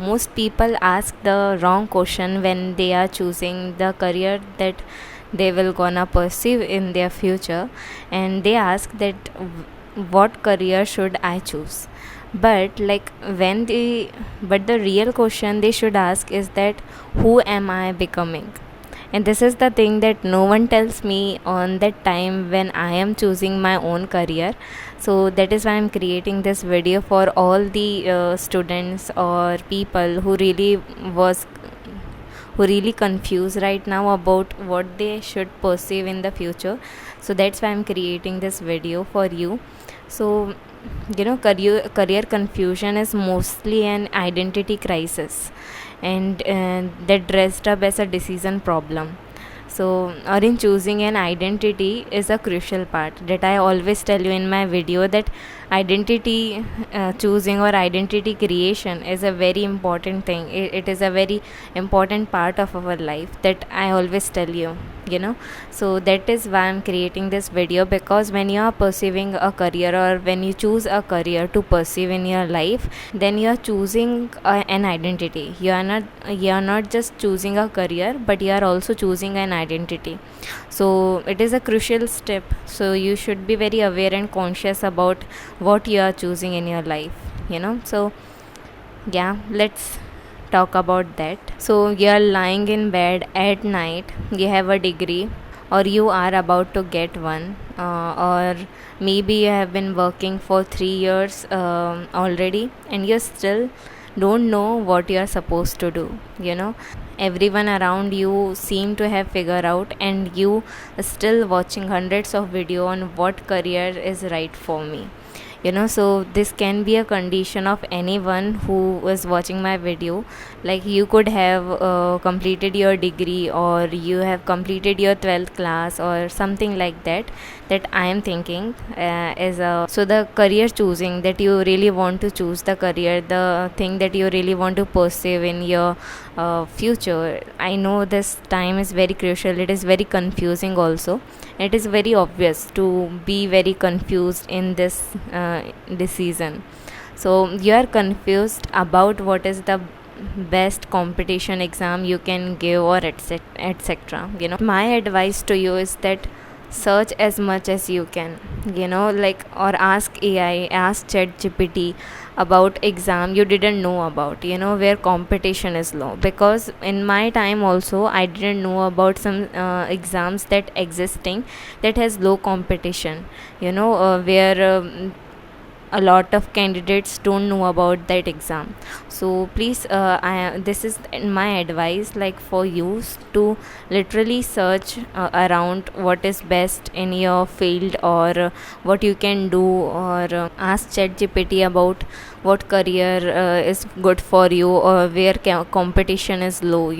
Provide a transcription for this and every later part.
most people ask the wrong question when they are choosing the career that they will gonna pursue in their future, and they ask that what career should I choose. But like when they but the real question they should ask is that who am I becoming. And this is the thing that no one tells me on that time when I am choosing my own career. So that is why I'm creating this video for all the students or people was who really confused right now about what they should pursue in the future. So that's why I'm creating this video for you. So career confusion is mostly an identity crisis, and that dressed up as a decision problem. So, or in choosing an identity is a crucial part that I always tell you in my video, that identity choosing or identity creation is a very important thing. It is a very important part of our life that I always tell you, So that is why I'm creating this video, because when you are pursuing a career or when you choose a career to pursue in your life, then you are choosing an identity. You are not just choosing a career, but you are also choosing an identity. So it is a crucial step. So you should be very aware and conscious about what you are choosing in your life. So yeah, let's talk about that. So you are lying in bed at night, you have a degree, or you are about to get one, or maybe you have been working for 3 years already, and you still don't know what you are supposed to do. Everyone around you seem to have figured out, and you still watching hundreds of video on what career is right for me. So this can be a condition of anyone who was watching my video. Like you could have completed your degree, or you have completed your 12th class or something like that I am thinking is a so the career choosing that you really want to choose, the career, the thing that you really want to pursue in your future. I know this time is very crucial, it is very confusing also. It is very obvious to be very confused in this decision. So you are confused about what is the best competition exam you can give, or etc. My advice to you is that search as much as you can, or ask AI, ask ChatGPT about exam you didn't know about, where competition is low. Because in my time also I didn't know about some exams that existing that has low competition, where a lot of candidates don't know about that exam. So please, this is my advice, like for you to literally search around what is best in your field, or what you can do, or ask ChatGPT about what career is good for you, or where competition is low.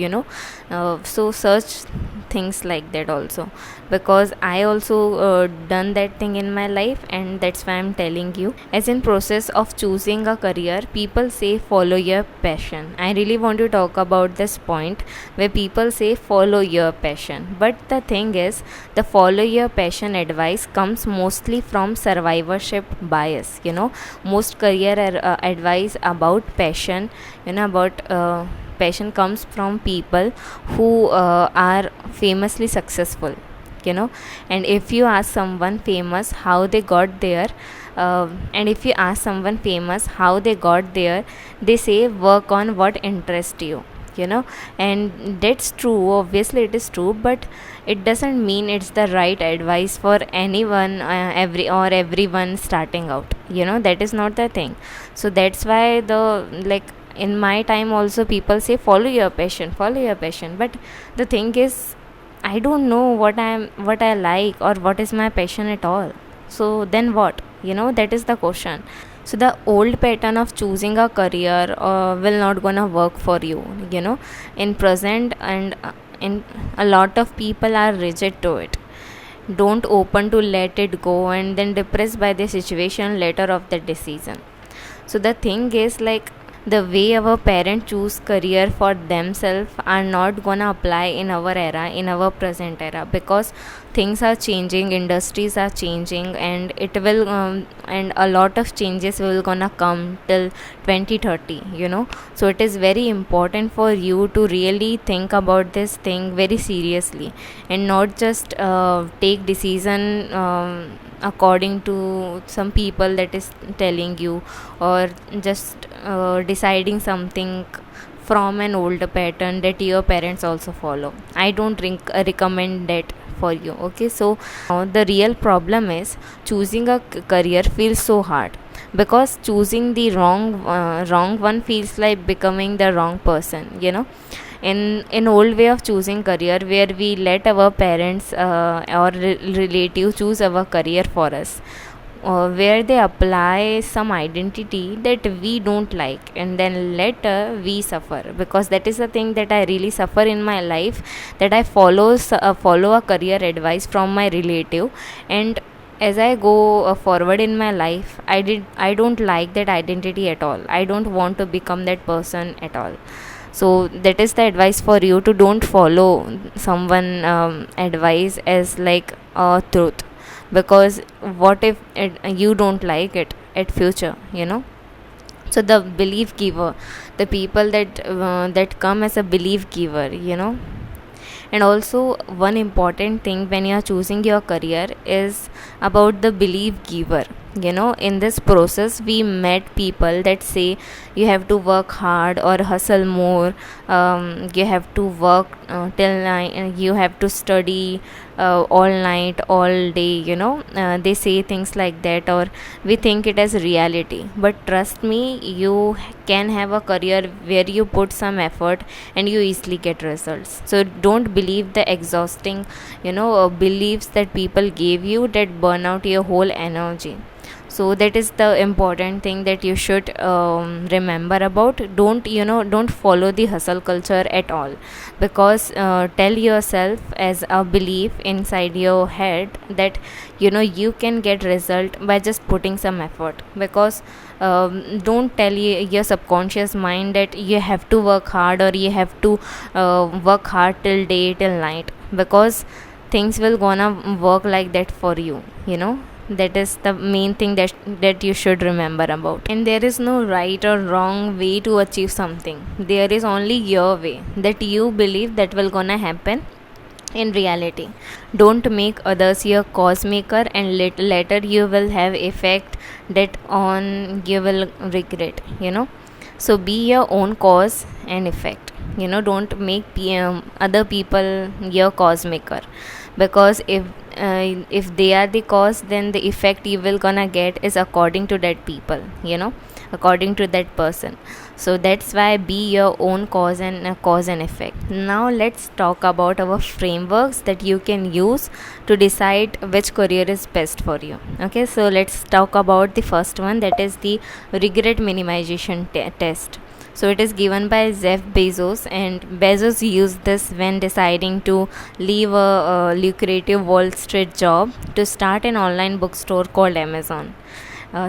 So search things like that also, because I also done that thing in my life, and that's why I'm telling you. As in process of choosing a career, people say follow your passion. I really want to talk about this point where people say follow your passion, but the thing is, the follow your passion advice comes mostly from survivorship bias. Most career advice about passion, about passion comes from people who are famously successful. And if you ask someone famous how they got there, they say work on what interests you. And that's true, obviously it is true, but it doesn't mean it's the right advice for anyone, everyone starting out. That is not the thing. So that's why in my time also people say follow your passion, but the thing is, I don't know what I like, or what is my passion at all. So then what? That is the question. So the old pattern of choosing a career will not gonna work for you, in present, and in a lot of people are rigid to it, don't open to let it go, and then depressed by the situation later of the decision. So the thing is, like, the way our parents choose career for themselves are not gonna apply in our era, in our present era, because things are changing, industries are changing, and it will and a lot of changes will gonna come till 2030, so it is very important for you to really think about this thing very seriously, and not just take decision according to some people that is telling you, or just deciding something from an older pattern that your parents also follow. I don't recommend that for you. Okay, so the real problem is choosing a career feels so hard, because choosing the wrong one feels like becoming the wrong person, in old way of choosing career, where we let our parents or relative choose our career for us, where they apply some identity that we don't like, and then later we suffer, because that is the thing that I really suffer in my life, that I follow a career advice from my relative, and as I go forward in my life, I don't like that identity at all. I don't want to become that person at all. So that is the advice for you, to don't follow someone advice as like a truth, because what if you don't like it at future, so the belief giver, the people that come as a belief giver, and also one important thing when you are choosing your career is about the belief giver. In this process we met people that say you have to work hard or hustle more, you have to work till night, you have to study all night all day, they say things like that, or we think it as reality. But trust me, you can have a career where you put some effort and you easily get results. So don't believe the exhausting beliefs that people gave you that burn out your whole energy. So that is the important thing that you should remember about. Don't follow the hustle culture at all, because tell yourself as a belief inside your head that you can get result by just putting some effort, because don't tell your subconscious mind that you have to work hard, or you have to work hard till day till night, because things will gonna work like that for you. That is the main thing that you should remember about. And there is no right or wrong way to achieve something. There is only your way that you believe that will gonna happen in reality. Don't make others your cause maker, and later you will have effect that on you will regret. So be your own cause and effect. Don't make other people your cause maker, because if they are the cause, then the effect you will gonna get is according to that people, according to that person. So that's why be your own cause and effect. Now let's talk about our frameworks that you can use to decide which career is best for you. Okay, so let's talk about the first one, that is the regret minimization test. So it is given by Jeff Bezos, and Bezos used this when deciding to leave a lucrative Wall Street job to start an online bookstore called Amazon.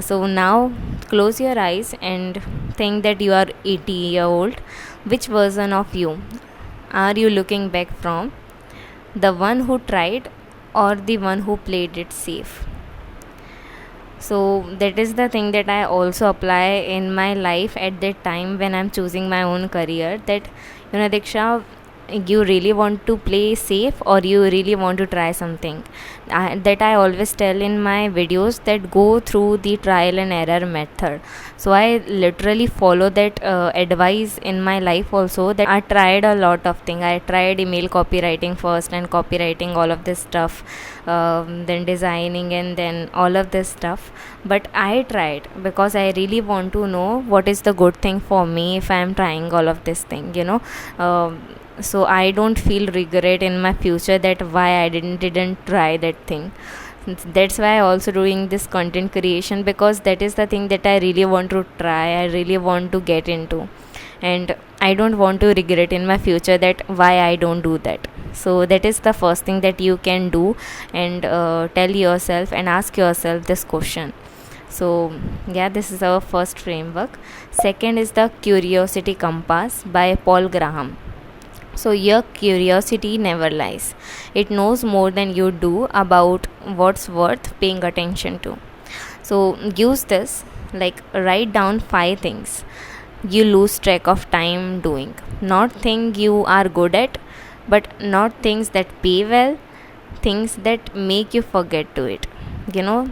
So now close your eyes and think that you are 80-year-old. Which version of you are you looking back from? The one who tried, or the one who played it safe? So that is the thing that I also apply in my life at that time when I'm choosing my own career, that Diksha, you really want to play safe, or you really want to try something. That I always tell in my videos, that go through the trial and error method. So I literally follow that advice in my life also, that I tried a lot of things. I tried email copywriting first, and copywriting all of this stuff, then designing, and then all of this stuff. But I tried because I really want to know what is the good thing for me if I am trying all of this thing, so I don't feel regret in my future that why I didn't try that thing. That's why I also doing this content creation, because that is the thing that I really want to try, I really want to get into, and I don't want to regret in my future that why I don't do that. So that is the first thing that you can do, and tell yourself and ask yourself this question. So yeah, this is our first framework. Second is the curiosity compass by Paul Graham. So your curiosity never lies. It knows more than you do about what's worth paying attention to. So use this, like write down 5 things you lose track of time doing. Not things you are good at, but not things that pay well, things that make you forget to it.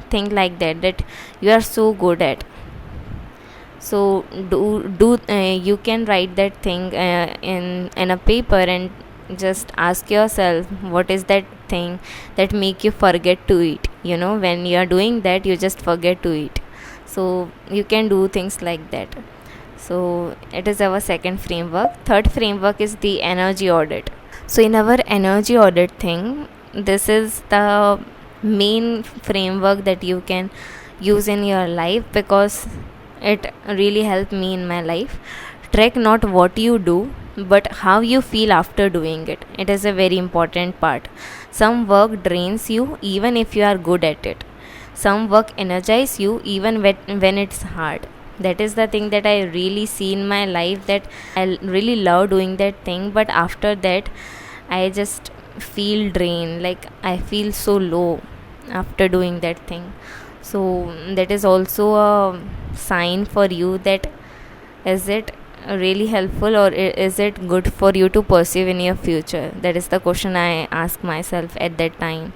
Think like that you are so good at. So you can write that thing in a paper, and just ask yourself, what is that thing that make you forget to eat? When you are doing that, you just forget to eat. So you can do things like that. So it is our second framework. Third framework is the energy audit. So in our energy audit thing, this is the main framework that you can use in your life, because it really helped me in my life. Track not what you do, but how you feel after doing it. It is a very important part. Some work drains you even if you are good at it. Some work energize you even when it's hard. That is the thing that I really see in my life, that I really love doing that thing, but after that I just feel drained, like I feel so low after doing that thing. So that is also a sign for you, that is it really helpful, or is it good for you to pursue in your future? That is the question I ask myself at that time.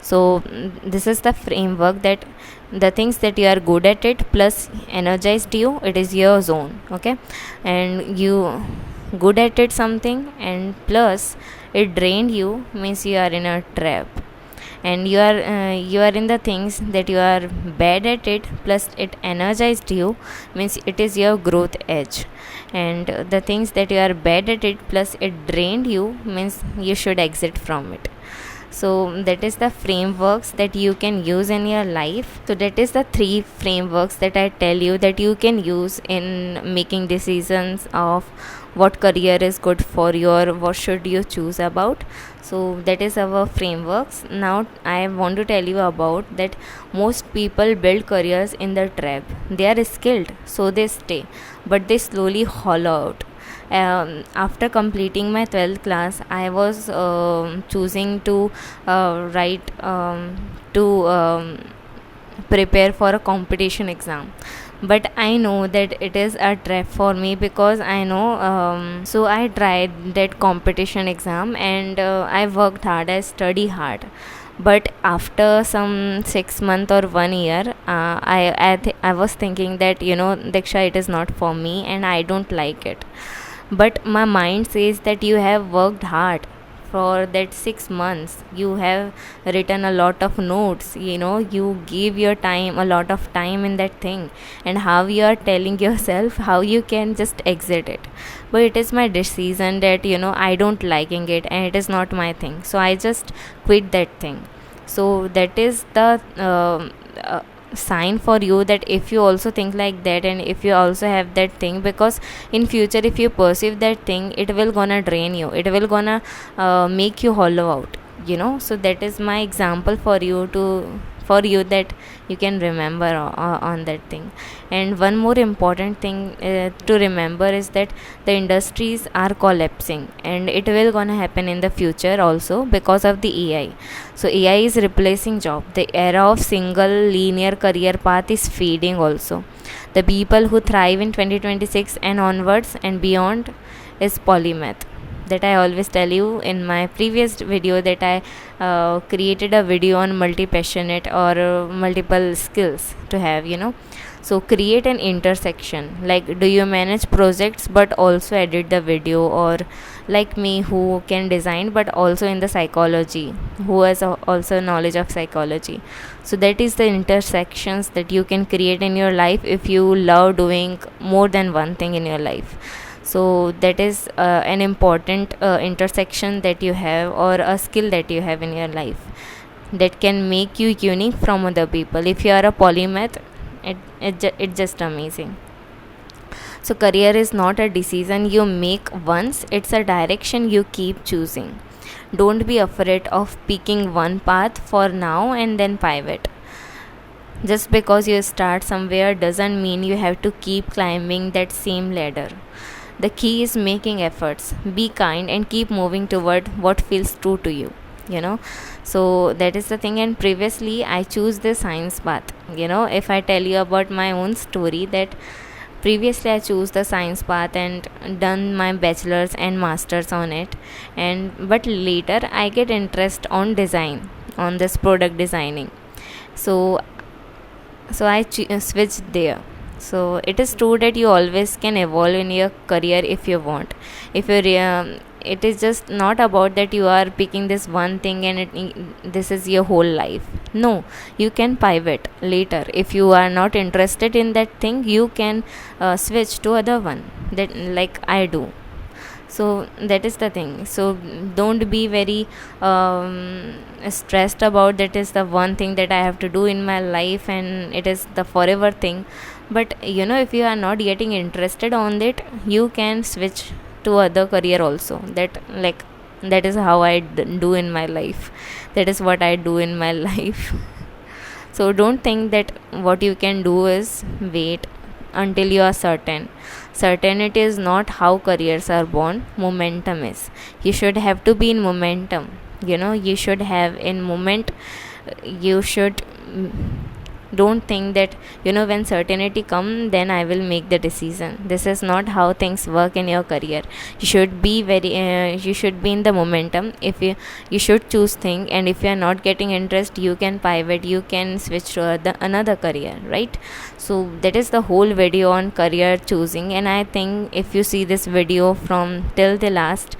So this is the framework, that the things that you are good at it plus energized you, it is your zone. Okay, and you good at it something, and plus it drained you, means you are in a trap. And you are in the things that you are bad at it plus it energized you, means it is your growth edge. And the things that you are bad at it plus it drained you, means you should exit from it. So that is the frameworks that you can use in your life. So that is the 3 frameworks that I tell you that you can use in making decisions of what career is good for you, or what should you choose about. So that is our frameworks. Now I want to tell you about that most people build careers in the trap. They are skilled, so they stay, but they slowly hollow out. After completing my 12th class, I was choosing to write to prepare for a competition exam, but I know that it is a trap for me, because I know. So I tried that competition exam, and I worked hard, I studied hard. But after some 6 months or 1 year, I was thinking that, Diksha, it is not for me and I don't like it. But my mind says that you have worked hard for that 6 months. You have written a lot of notes, you give your time, a lot of time in that thing. And how you are telling yourself how you can just exit it? But it is my decision that, I don't liking it and it is not my thing. So I just quit that thing. So that is the sign for you, that if you also think like that, and if you also have that thing, because in future if you perceive that thing, it will gonna drain you, it will gonna make you hollow out. So that is my example for you, that you can remember on that thing. And one more important thing to remember is that the industries are collapsing, and it will gonna happen in the future also, because of the AI. So AI is replacing job. The era of single linear career path is fading also. The people who thrive in 2026 and onwards and beyond is polymath. That I always tell you in my previous video, that I created a video on multi-passionate or multiple skills to have. So create an intersection, like, do you manage projects but also edit the video, or like me, who can design but also in the psychology, who has also knowledge of psychology. So that is the intersections that you can create in your life if you love doing more than one thing in your life. So that is an important intersection that you have, or a skill that you have in your life, that can make you unique from other people. If you are a polymath, it's just amazing. So career is not a decision you make once, it's a direction you keep choosing. Don't be afraid of picking one path for now and then pivot. Just because you start somewhere doesn't mean you have to keep climbing that same ladder. The key is making efforts, be kind, and keep moving toward what feels true to you. You know, so that is the thing. And previously, I choose the science path. If I tell you about my own story, that previously I chose the science path and done my bachelor's and master's on it, and but later I get interest on design, on this product designing. So I switched there. So it is true that you always can evolve in your career if you want. If you it is just not about that you are picking this one thing and this is your whole life. No, you can pivot later. If you are not interested in that thing, you can switch to other one, that like I do. So that is the thing. So don't be very stressed about that is the one thing that I have to do in my life and it is the forever thing. But if you are not getting interested on it, you can switch to other career also. That is how I do in my life. That is what I do in my life. So don't think that what you can do is wait until you are certain. Certainty is not how careers are born, momentum is. You should have to be in momentum. You should have in moment. You should don't think that when certainty come, then I will make the decision. This is not how things work in your career. You should be you should be in the momentum. If you should choose thing, and if you are not getting interest, you can pivot, you can switch to another career, right? So that is the whole video on career choosing, and I think if you see this video from till the last,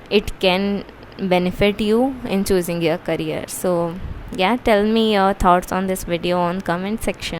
it can benefit you in choosing your career. So yeah, tell me your thoughts on this video on comment section.